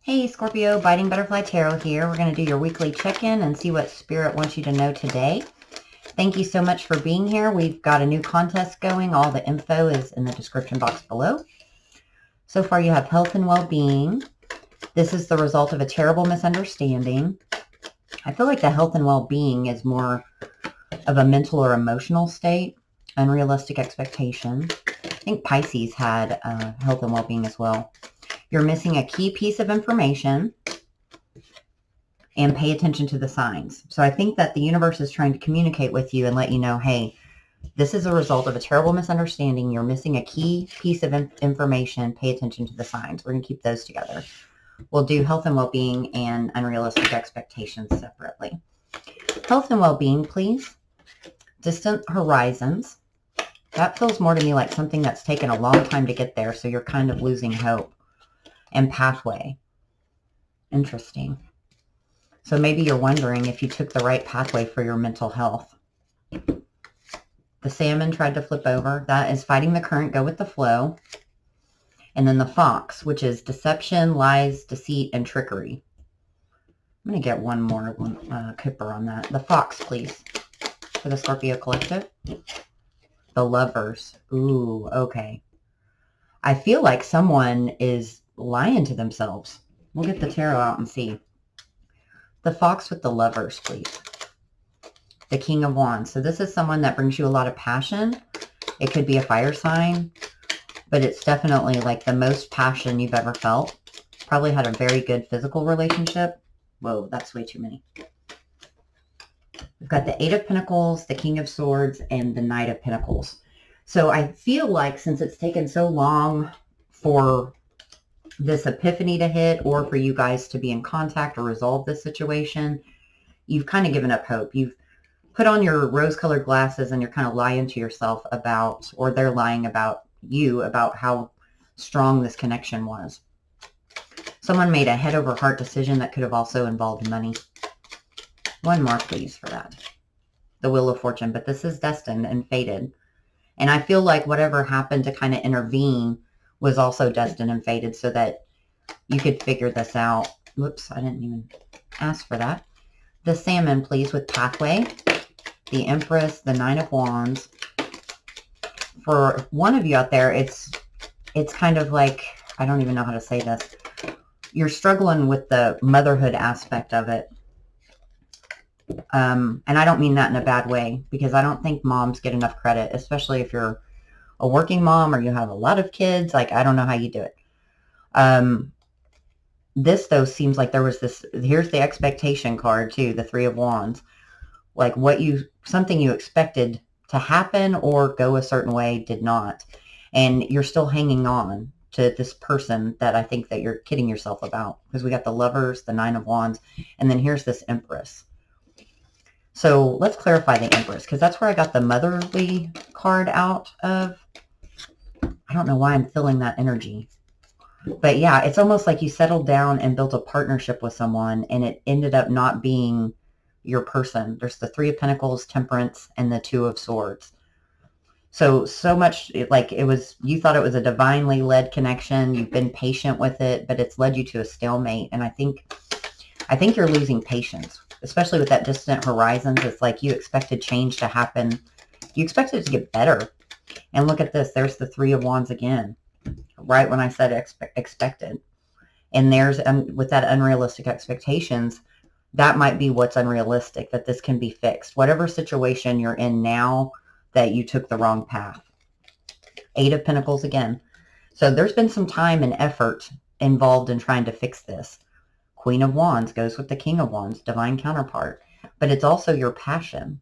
Hey Scorpio, Biting Butterfly Tarot here. We're going to do your weekly check-in and see what Spirit wants you to know today. Thank you so much for being here. We've got a new contest going. All the info is in the description box below. So far you have health and well-being. This is the result of a terrible misunderstanding. I feel like the health and well-being is more of a mental or emotional state. Unrealistic expectations. I think Pisces had health and well-being as well. You're missing a key piece of information, and pay attention to the signs. So I think that the universe is trying to communicate with you and let you know, hey, this is a result of a terrible misunderstanding. You're missing a key piece of information. Pay attention to the signs. We're going to keep those together. We'll do health and well-being and unrealistic expectations separately. Health and well-being, please. Distant horizons. That feels more to me like something that's taken a long time to get there, so you're kind of losing hope. And pathway. Interesting. So maybe you're wondering if you took the right pathway for your mental health. The salmon tried to flip over. That is fighting the current, go with the flow. And then the fox, which is deception, lies, deceit, and trickery. I'm going to get one more Kipper on that. The fox, please, for the Scorpio collective. The lovers. Ooh, okay. I feel like someone is lying to themselves. We'll get the tarot out and see. The fox with the lovers, please. The king of wands. So this is someone that brings you a lot of passion. It could be a fire sign, but it's definitely like the most passion you've ever felt. Probably had a very good physical relationship. Whoa, that's way too many. We've got the 8 of Pentacles, the King of Swords, and the Knight of Pentacles. So I feel like since it's taken so long for this epiphany to hit, or for you guys to be in contact or resolve this situation, you've kind of given up hope. You've put on your rose-colored glasses and you're kind of lying to yourself about, or they're lying about you, about how strong this connection was. Someone made a head-over-heart decision that could have also involved money. One more, please, for that. The Wheel of Fortune, but this is destined and fated. And I feel like whatever happened to kind of intervene was also destined and fated so that you could figure this out. Whoops, I didn't even ask for that. The salmon, please, with pathway. The Empress, the 9 of Wands. For one of you out there, it's kind of like, I don't even know how to say this. You're struggling with the motherhood aspect of it. And I don't mean that in a bad way, because I don't think moms get enough credit, especially if you're a working mom or you have a lot of kids. Like, I don't know how you do it. This, though, seems like there was this, here's the expectation card, too, the 3 of Wands. Like something you expected to happen or go a certain way did not. And you're still hanging on to this person that I think that you're kidding yourself about. Because we got the Lovers, the 9 of Wands, and then here's this Empress. So let's clarify the Empress, because that's where I got the motherly card out of. I don't know why I'm feeling that energy. But yeah, it's almost like you settled down and built a partnership with someone, and it ended up not being your person. There's the 3 of Pentacles, Temperance, and the 2 of Swords. So much like it was, you thought it was a divinely led connection. You've been patient with it, but it's led you to a stalemate. And I think you're losing patience, especially with that distant horizons. It's like you expected change to happen. You expected it to get better. And look at this. There's the 3 of Wands again, right when I said expected. And there's, with that unrealistic expectations, that might be what's unrealistic, that this can be fixed. Whatever situation you're in now, that you took the wrong path. 8 of Pentacles again. So there's been some time and effort involved in trying to fix this. Queen of Wands goes with the King of Wands, divine counterpart. But it's also your passion.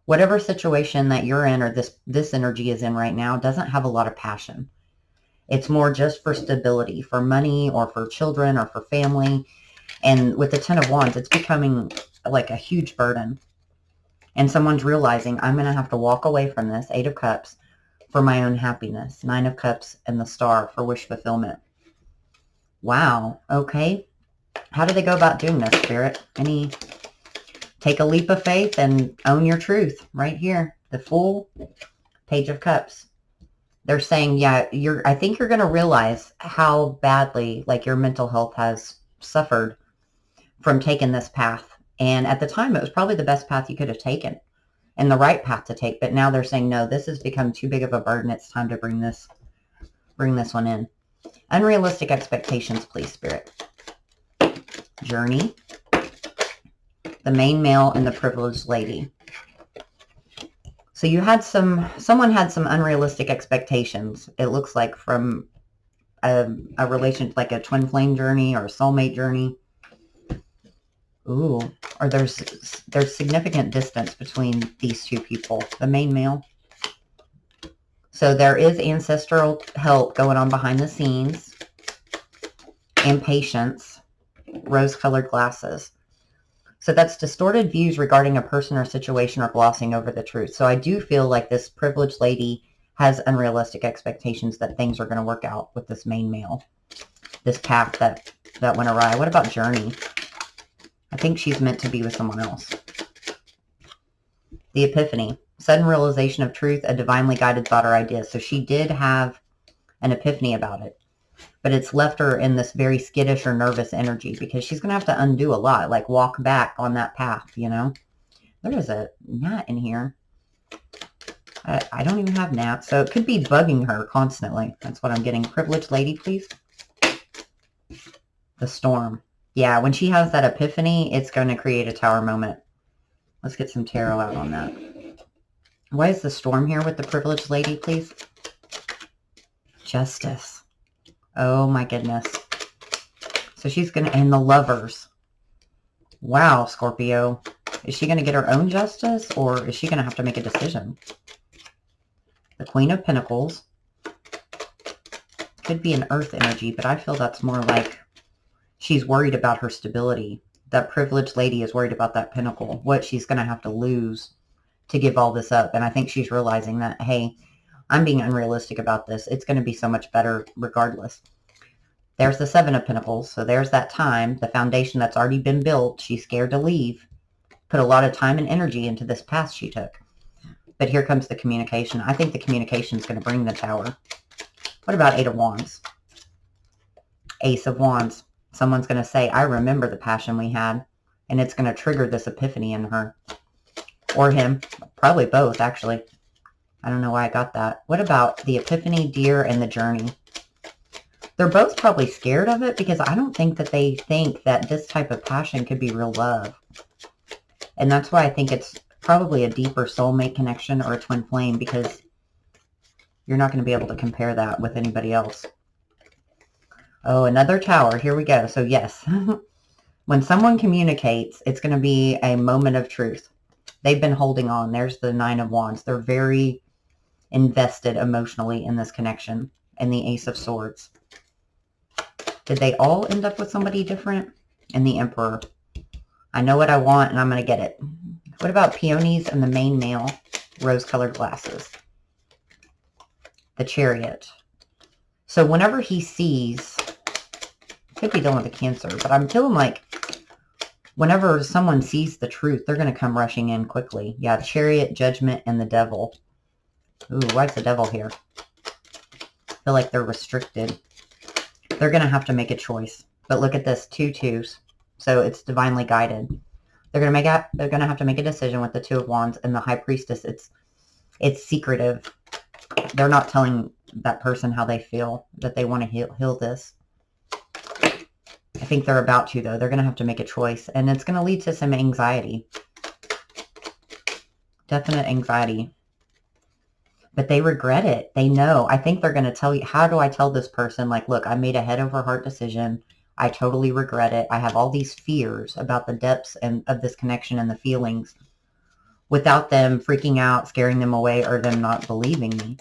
Whatever situation that you're in, or this energy is in right now, doesn't have a lot of passion. It's more just for stability, for money, or for children, or for family. And with the 10 of Wands, it's becoming like a huge burden. And someone's realizing, I'm going to have to walk away from this, 8 of Cups, for my own happiness. 9 of Cups and the Star for wish fulfillment. Wow. Okay. How do they go about doing this, Spirit? Take a leap of faith and own your truth right here. The Fool, Page of Cups. They're saying, yeah, I think you're going to realize how badly, like, your mental health has suffered from taking this path. And at the time, it was probably the best path you could have taken and the right path to take. But now they're saying, no, this has become too big of a burden. It's time to bring this one in. Unrealistic expectations, please, Spirit. Journey. The main male and the privileged lady. So you had someone had some unrealistic expectations. It looks like from a relation, like a twin flame journey or a soulmate journey. Ooh, or there's significant distance between these two people, the main male. So there is ancestral help going on behind the scenes. Impatience, rose-colored glasses. So that's distorted views regarding a person or situation or glossing over the truth. So I do feel like this privileged lady has unrealistic expectations that things are going to work out with this main male. This path that went awry. What about journey? I think she's meant to be with someone else. The epiphany. Sudden realization of truth, a divinely guided thought or idea. So she did have an epiphany about it. But it's left her in this very skittish or nervous energy because she's going to have to undo a lot, like walk back on that path, you know. There is a gnat in here. I don't even have gnats, so it could be bugging her constantly. That's what I'm getting. Privileged lady, please. The storm. Yeah, when she has that epiphany, it's going to create a tower moment. Let's get some tarot out on that. Why is the storm here with the privileged lady, please? Justice. Oh my goodness. So she's going to, and the lovers. Wow, Scorpio. Is she going to get her own justice or is she going to have to make a decision? The Queen of Pentacles. Could be an earth energy, but I feel that's more like she's worried about her stability. That privileged lady is worried about that pentacle, what she's going to have to lose to give all this up. And I think she's realizing that, hey, I'm being unrealistic about this. It's going to be so much better regardless. There's the Seven of Pentacles. So there's that time, the foundation that's already been built. She's scared to leave. Put a lot of time and energy into this path she took. But here comes the communication. I think the communication is going to bring the tower. What about Eight of Wands? Ace of Wands. Someone's going to say, I remember the passion we had. And it's going to trigger this epiphany in her. Or him. Probably both, actually. I don't know why I got that. What about the epiphany, deer, and the journey? They're both probably scared of it because I don't think that they think that this type of passion could be real love. And that's why I think it's probably a deeper soulmate connection or a twin flame because you're not going to be able to compare that with anybody else. Oh, another tower. Here we go. So yes, when someone communicates, it's going to be a moment of truth. They've been holding on. There's the Nine of Wands. They're very invested emotionally in this connection. And the Ace of Swords. Did they all end up with somebody different? And the Emperor. I know what I want and I'm going to get it. What about peonies and the main male? Rose-colored glasses. The Chariot. So whenever he sees, could be dealing with a Cancer, but I'm feeling like whenever someone sees the truth, they're going to come rushing in quickly. Yeah, Chariot, Judgment, and the Devil. Ooh, why's the Devil here? I feel like they're restricted. They're going to have to make a choice. But look at this, 2 twos. So it's divinely guided. They're going to have to make a decision with the Two of Wands and the High Priestess. It's secretive. They're not telling that person how they feel, that they want to heal this. I think they're about to, though. They're going to have to make a choice. And it's going to lead to some anxiety. Definite anxiety. But they regret it. They know. I think they're going to tell you, how do I tell this person, like, look, I made a head over heart decision. I totally regret it. I have all these fears about the depths of this connection and the feelings without them freaking out, scaring them away, or them not believing me.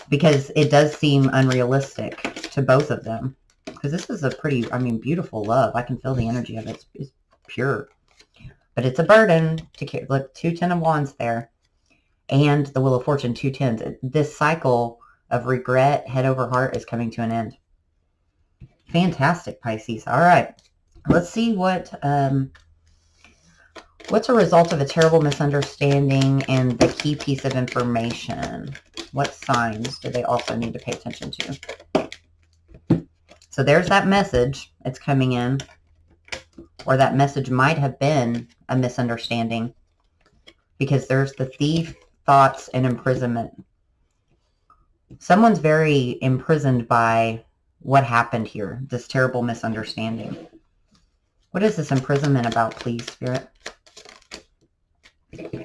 Because it does seem unrealistic to both of them. Because this is a pretty, beautiful love. I can feel the energy of it. It's pure. But it's a burden to carry. Look, 2 Ten of Wands there. And the Wheel of Fortune, 2 tens. This cycle of regret, head over heart, is coming to an end. Fantastic, Pisces. All right. Let's see what's a result of a terrible misunderstanding and the key piece of information. What signs do they also need to pay attention to? So there's that message. It's coming in. Or that message might have been a misunderstanding. Because there's the thief, thoughts, and imprisonment. Someone's very imprisoned by what happened here. This terrible misunderstanding. What is this imprisonment about, please, Spirit?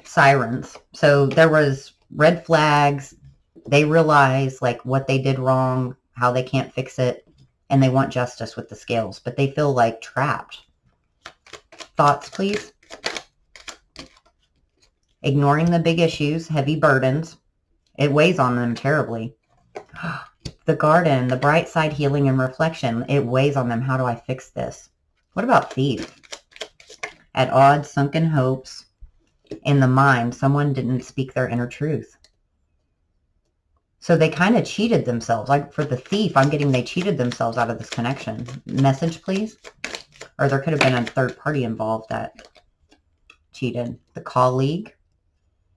Sirens. So there was red flags. They realize like what they did wrong, how they can't fix it, and they want justice with the scales, but they feel like trapped. Thoughts, please. Ignoring the big issues, heavy burdens. It weighs on them terribly. The garden, the bright side, healing and reflection. It weighs on them. How do I fix this? What about thief? At odds, sunken hopes. In the mind, someone didn't speak their inner truth. So they kind of cheated themselves. Like for the thief, I'm getting they cheated themselves out of this connection. Message, please. Or there could have been a third party involved that cheated. The colleague.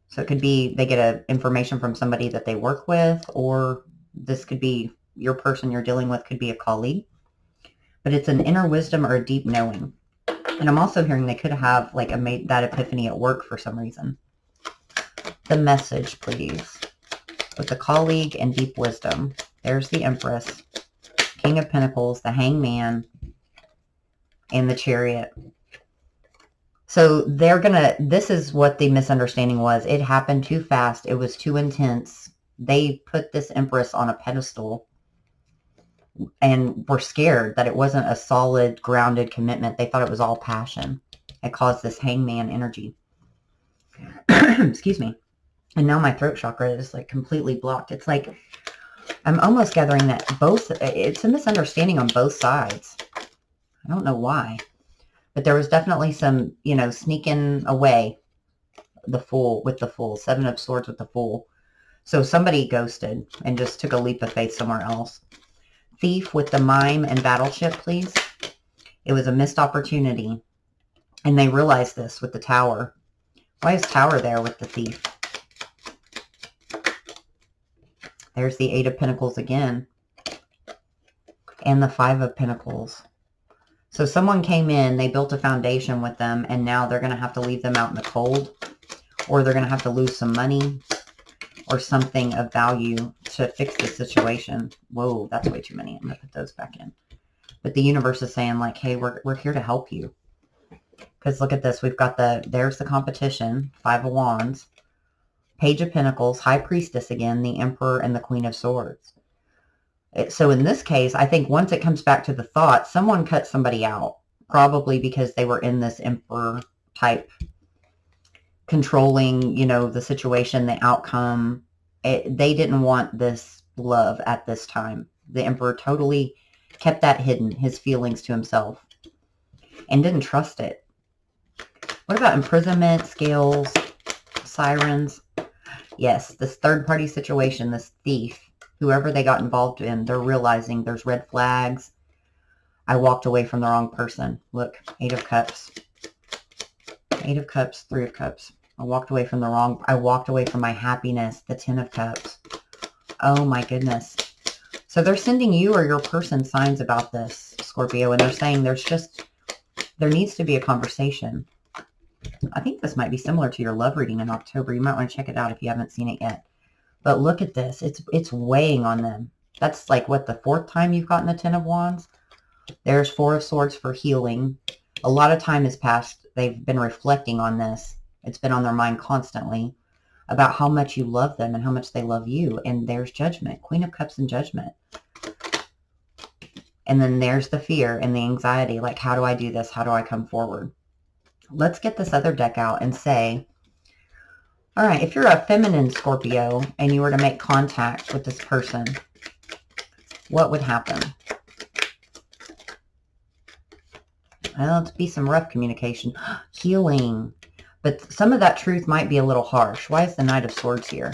So it could be they get information from somebody that they work with, or this could be your person you're dealing with could be a colleague. But it's an inner wisdom or a deep knowing. And I'm also hearing they could have like made that epiphany at work for some reason. The message, please. With the colleague and deep wisdom. There's the Empress, King of Pentacles, the Hangman, and the Chariot. So they're gonna, this is what the misunderstanding was. It happened too fast. It was too intense. They put this Empress on a pedestal and were scared that it wasn't a solid, grounded commitment. They thought it was all passion. It caused this Hangman energy. Excuse me. And now my throat chakra is like completely blocked. It's like, I'm almost gathering that it's a misunderstanding on both sides. I don't know why. But there was definitely some, sneaking away the Fool with the Fool. Seven of Swords with the Fool. So somebody ghosted and just took a leap of faith somewhere else. Thief with the Mime and Battleship, please. It was a missed opportunity. And they realized this with the Tower. Why is Tower there with the Thief? There's the Eight of Pentacles again. And the Five of Pentacles. So someone came in, they built a foundation with them, and now they're going to have to leave them out in the cold, or they're going to have to lose some money or something of value to fix the situation. Whoa, that's way too many. I'm going to put those back in. But the universe is saying like, hey, we're here to help you. Because look at this. We've got there's the competition, Five of Wands, Page of Pentacles, High Priestess again, the Emperor, and the Queen of Swords. So in this case, I think once it comes back to the thought, someone cut somebody out, probably because they were in this Emperor type controlling, the situation, the outcome. They didn't want this love at this time. The Emperor totally kept that hidden, his feelings to himself, and didn't trust it. What about imprisonment, scales, sirens? Yes, this third party situation, this thief. Whoever they got involved in, they're realizing there's red flags. I walked away from the wrong person. Look, Eight of Cups. Eight of Cups, Three of Cups. I walked away from my happiness, the Ten of Cups. Oh my goodness. So they're sending you or your person signs about this, Scorpio, and they're saying there needs to be a conversation. I think this might be similar to your love reading in October. You might want to check it out if you haven't seen it yet. But look at this. It's weighing on them. That's like, what, the fourth time you've gotten the Ten of Wands? There's Four of Swords for healing. A lot of time has passed. They've been reflecting on this. It's been on their mind constantly about how much you love them and how much they love you. And there's Judgment. Queen of Cups and Judgment. And then there's the fear and the anxiety. Like, how do I do this? How do I come forward? Let's get this other deck out and say, all right, if you're a feminine Scorpio and you were to make contact with this person, what would happen? Well, it'd be some rough communication. Healing. But some of that truth might be a little harsh. Why is the Knight of Swords here?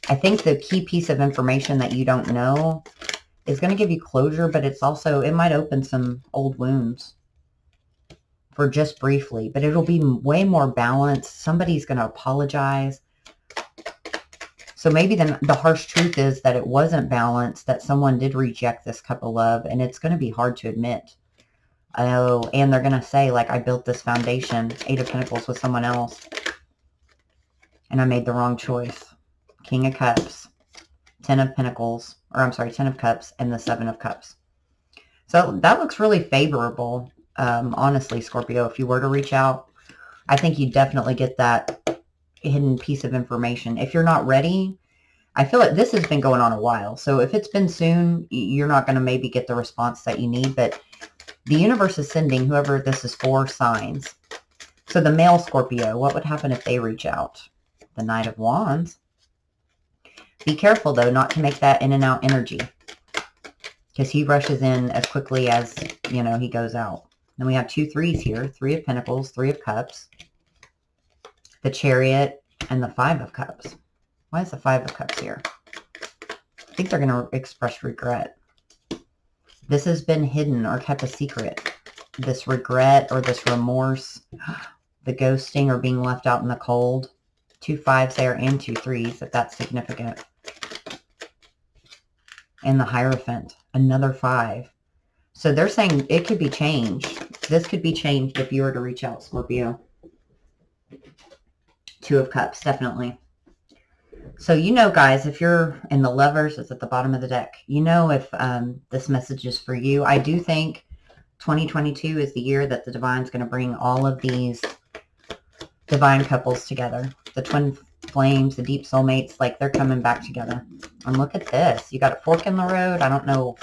I think the key piece of information that you don't know is going to give you closure, but it's also, it might open some old wounds for just briefly, but it'll be way more balanced. Somebody's going to apologize. So maybe the harsh truth is that it wasn't balanced, that someone did reject this cup of love, and it's going to be hard to admit. Oh, and they're going to say, like, I built this foundation, 8 of Pentacles, with someone else, and I made the wrong choice. King of Cups, 10 of Pentacles, or I'm sorry, 10 of Cups, and the 7 of Cups. So that looks really favorable, honestly, Scorpio. If you were to reach out, I think you definitely get that hidden piece of information. If you're not ready, I feel like this has been going on a while. So if it's been soon, you're not going to maybe get the response that you need. But the universe is sending whoever this is for signs. So the male Scorpio, what would happen if they reach out? The Knight of Wands. Be careful, though, not to make that in and out energy, because he rushes in as quickly as, you know, he goes out. Then we have 2 threes here, 3 of Pentacles, 3 of Cups, the Chariot, and the 5 of Cups. Why is the 5 of Cups here? I think they're going to express regret. This has been hidden or kept a secret. This regret or this remorse, the ghosting or being left out in the cold. 2 5s there and 2 3s, if that's significant. And the Hierophant, another 5. So they're saying it could be changed. This could be changed if you were to reach out, Scorpio. 2 of Cups, definitely. So you know, guys, if you're in the Lovers, it's at the bottom of the deck. You know if this message is for you. I do think 2022 is the year that the Divine's going to bring all of these divine couples together. The twin flames, the deep soulmates, like they're coming back together. And look at this. You got a fork in the road. I don't know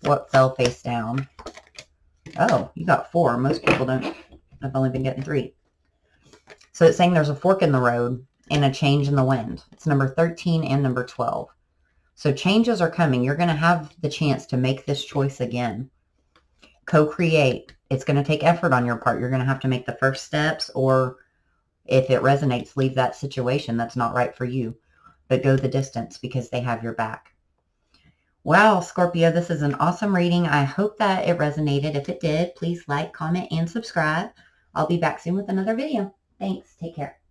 what fell face down. Oh, you got 4. Most people don't. I've only been getting 3. So it's saying there's a fork in the road and a change in the wind. It's number 13 and number 12. So changes are coming. You're going to have the chance to make this choice again. Co-create. It's going to take effort on your part. You're going to have to make the first steps, or if it resonates, leave that situation that's not right for you. But go the distance because they have your back. Wow, Scorpio, this is an awesome reading. I hope that it resonated. If it did, please like, comment, and subscribe. I'll be back soon with another video. Thanks. Take care.